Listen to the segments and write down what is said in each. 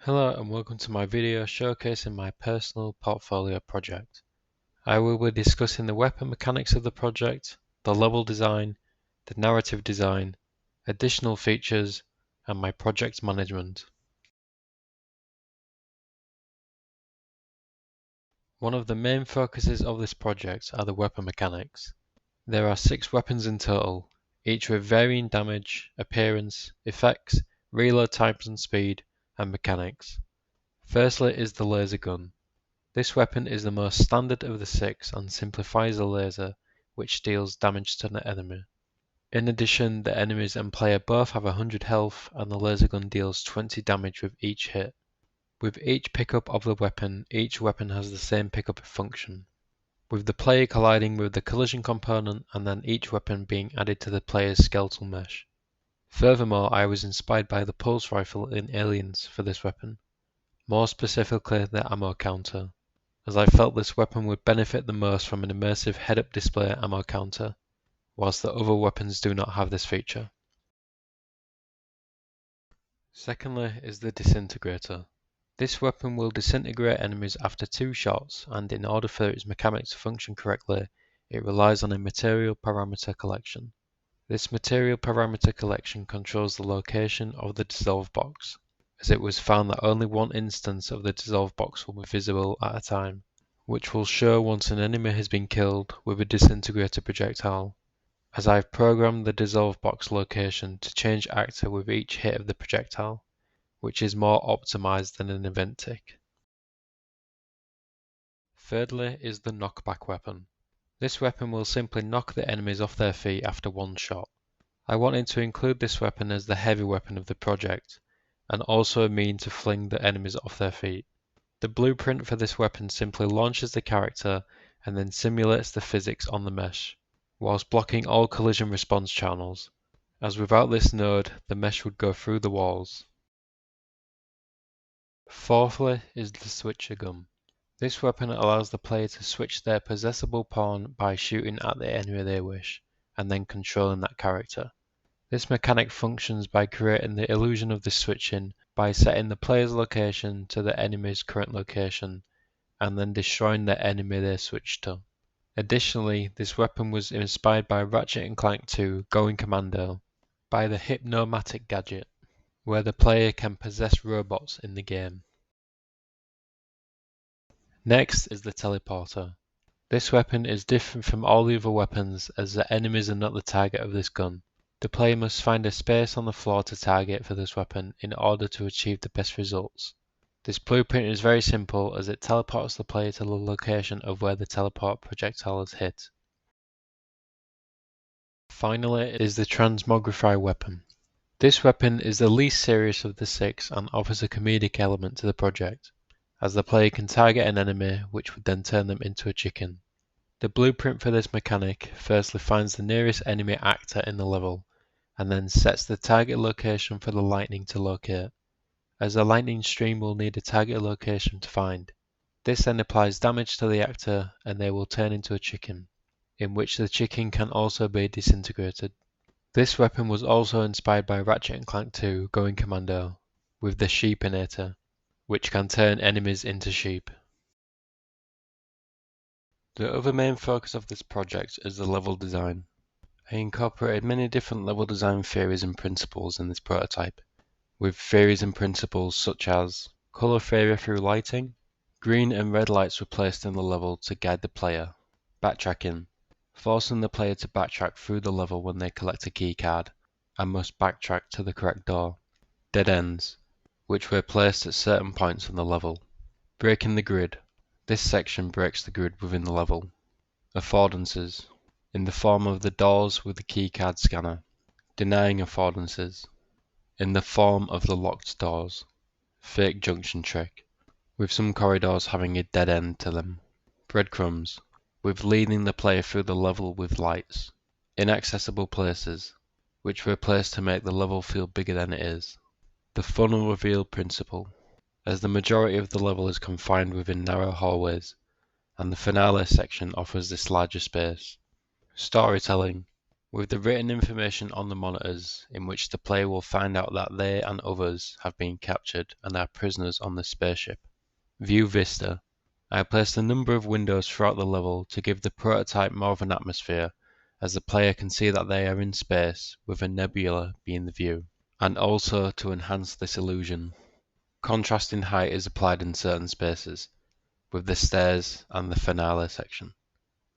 Hello and welcome to my video showcasing my personal portfolio project. I will be discussing the weapon mechanics of the project, the level design, the narrative design, additional features, and my project management. One of the main focuses of this project are the weapon mechanics. There are 6 weapons in total, each with varying damage, appearance, effects, reload times and speed, and mechanics. Firstly is the laser gun. This weapon is the most standard of the 6 and simplifies the laser, which deals damage to the enemy. In addition, the enemies and player both have 100 health and the laser gun deals 20 damage with each hit. With each pickup of the weapon, each weapon has the same pickup function, with the player colliding with the collision component and then each weapon being added to the player's skeletal mesh. Furthermore, I was inspired by the pulse rifle in Aliens for this weapon, more specifically the ammo counter, as I felt this weapon would benefit the most from an immersive head-up display ammo counter, whilst the other weapons do not have this feature. Secondly is the disintegrator. This weapon will disintegrate enemies after 2 shots, and in order for its mechanics to function correctly, it relies on a material parameter collection. This material parameter collection controls the location of the dissolve box, as it was found that only one instance of the dissolve box will be visible at a time, which will show once an enemy has been killed with a disintegrator projectile, as I have programmed the dissolve box location to change actor with each hit of the projectile, which is more optimized than an event tick. Thirdly is the knockback weapon. This weapon will simply knock the enemies off their feet after 1 shot. I wanted to include this weapon as the heavy weapon of the project, and also a mean to fling the enemies off their feet. The blueprint for this weapon simply launches the character and then simulates the physics on the mesh, whilst blocking all collision response channels, as without this node the mesh would go through the walls. Fourthly is the switcher gun. This weapon allows the player to switch their possessable pawn by shooting at the enemy they wish, and then controlling that character. This mechanic functions by creating the illusion of the switching by setting the player's location to the enemy's current location, and then destroying the enemy they switch to. Additionally, this weapon was inspired by Ratchet & Clank 2 Going Commando by the Hypnomatic gadget, where the player can possess robots in the game. Next is the teleporter. This weapon is different from all the other weapons as the enemies are not the target of this gun. The player must find a space on the floor to target for this weapon in order to achieve the best results. This blueprint is very simple as it teleports the player to the location of where the teleport projectile is hit. Finally is the transmogrify weapon. This weapon is the least serious of the 6 and offers a comedic element to the project, as the player can target an enemy which would then turn them into a chicken. The blueprint for this mechanic firstly finds the nearest enemy actor in the level, and then sets the target location for the lightning to locate, as the lightning stream will need a target location to find. This then applies damage to the actor and they will turn into a chicken, in which the chicken can also be disintegrated. This weapon was also inspired by Ratchet & Clank 2 Going Commando, with the Sheepinator, which can turn enemies into sheep. The other main focus of this project is the level design. I incorporated many different level design theories and principles in this prototype, with theories and principles such as color theory through lighting, green and red lights were placed in the level to guide the player, backtracking, forcing the player to backtrack through the level when they collect a key card and must backtrack to the correct door, dead ends, which were placed at certain points on the level, breaking the grid. This section breaks the grid within the level. Affordances, in the form of the doors with the keycard scanner. Denying affordances, in the form of the locked doors. Fake junction trick, with some corridors having a dead end to them. Breadcrumbs, with leading the player through the level with lights. Inaccessible places, which were placed to make the level feel bigger than it is. The funnel reveal principle, as the majority of the level is confined within narrow hallways, and the finale section offers this larger space. Storytelling, with the written information on the monitors in which the player will find out that they and others have been captured and are prisoners on the spaceship. View Vista. I placed a number of windows throughout the level to give the prototype more of an atmosphere, as the player can see that they are in space, with a nebula being the view, and also to enhance this illusion. Contrasting height is applied in certain spaces, with the stairs and the finale section.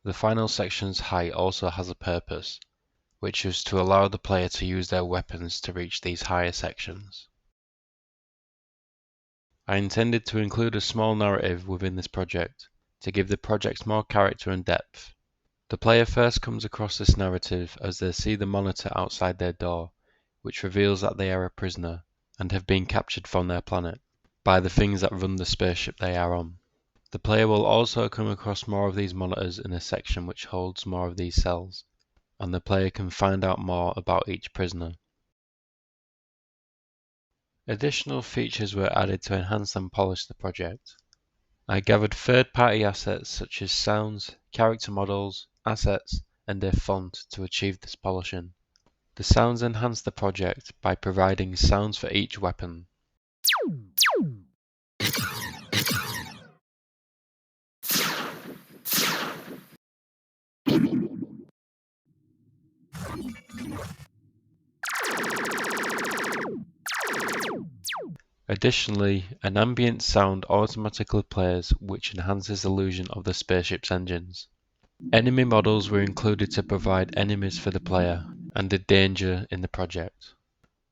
The final section's height also has a purpose, which is to allow the player to use their weapons to reach these higher sections. I intended to include a small narrative within this project, to give the project more character and depth. The player first comes across this narrative as they see the monitor outside their door, which reveals that they are a prisoner, and have been captured from their planet, by the things that run the spaceship they are on. The player will also come across more of these monitors in a section which holds more of these cells, and the player can find out more about each prisoner. Additional features were added to enhance and polish the project. I gathered third-party assets such as sounds, character models, assets, and a font to achieve this polishing. The sounds enhance the project by providing sounds for each weapon. Additionally, an ambient sound automatically plays which enhances the illusion of the spaceship's engines. Enemy models were included to provide enemies for the player and a danger in the project,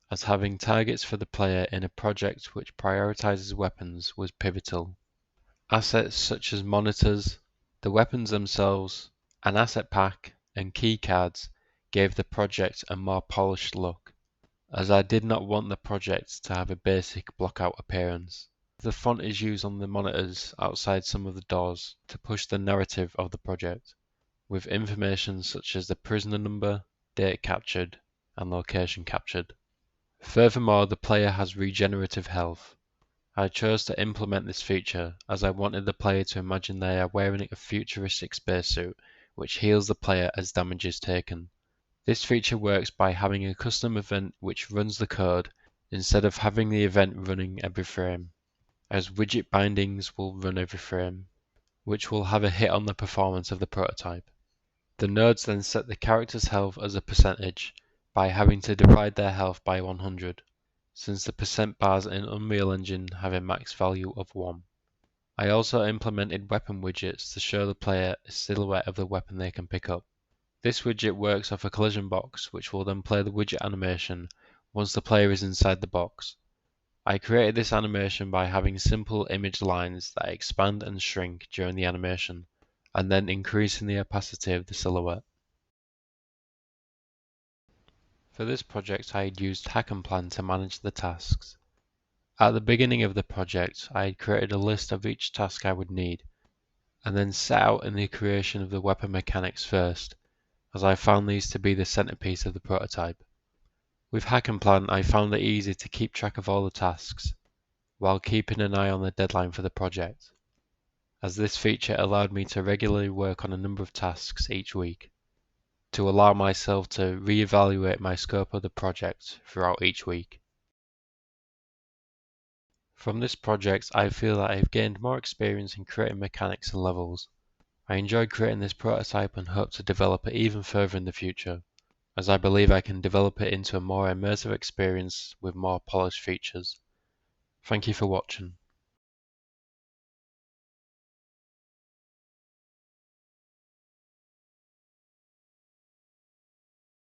as having targets for the player in a project which prioritizes weapons was pivotal. Assets such as monitors, the weapons themselves, an asset pack, and key cards gave the project a more polished look, as I did not want the project to have a basic blockout appearance. The font is used on the monitors outside some of the doors to push the narrative of the project, with information such as the prisoner number, date captured, and location captured. Furthermore, the player has regenerative health. I chose to implement this feature as I wanted the player to imagine they are wearing a futuristic spacesuit which heals the player as damage is taken. This feature works by having a custom event which runs the code instead of having the event running every frame, as widget bindings will run every frame, which will have a hit on the performance of the prototype. The nodes then set the character's health as a percentage by having to divide their health by 100, since the percent bars in Unreal Engine have a max value of 1. I also implemented weapon widgets to show the player a silhouette of the weapon they can pick up. This widget works off a collision box, which will then play the widget animation once the player is inside the box. I created this animation by having simple image lines that expand and shrink during the animation, and then increasing the opacity of the silhouette. For this project I had used Hack and Plan to manage the tasks. At the beginning of the project I had created a list of each task I would need, and then set out in the creation of the weapon mechanics first, as I found these to be the centerpiece of the prototype. With Hack and Plan I found it easy to keep track of all the tasks, while keeping an eye on the deadline for the project, as this feature allowed me to regularly work on a number of tasks each week, to allow myself to re-evaluate my scope of the project throughout each week. From this project I feel that I have gained more experience in creating mechanics and levels. I enjoyed creating this prototype and hope to develop it even further in the future, as I believe I can develop it into a more immersive experience with more polished features. Thank you for watching.